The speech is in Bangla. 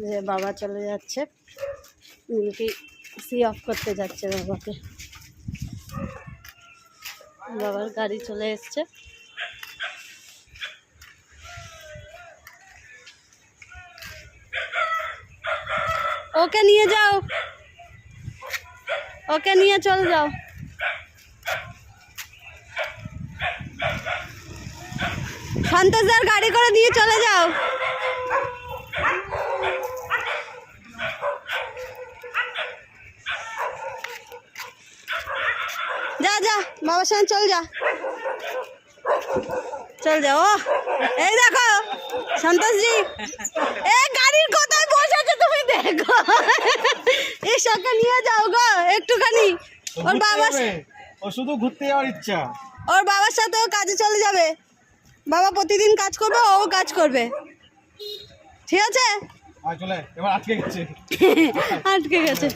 যে বাবা চলে যাচ্ছে, মিল্কি সি অফ করতে যাচ্ছে বাবাকে। বাবার গাড়ি চলে এসছে। ওকে নিয়ে যাও, ওকে নিয়ে চল যাও। সন্তোষদার গাড়ি করে নিয়ে চলে যাও। যা যা বাবার সঙ্গে চল যা, চল যা। ও এই দেখো সন্তোষজি, এ গাড়ির কোথায় বসেছে তুমি দেখো। এই সঙ্গে নিয়ে যাও গো একটুখানি। ওর বাবার, ও শুধু ঘুরতে যাওয়ার ইচ্ছা। ওর বাবার সাথে ও কাজে চলে যাবে। বাবা প্রতিদিন কাজ করবে, ও কাজ করবে, ঠিক আছে? চলে এবার আটকে গেছে। আটকে গেছে।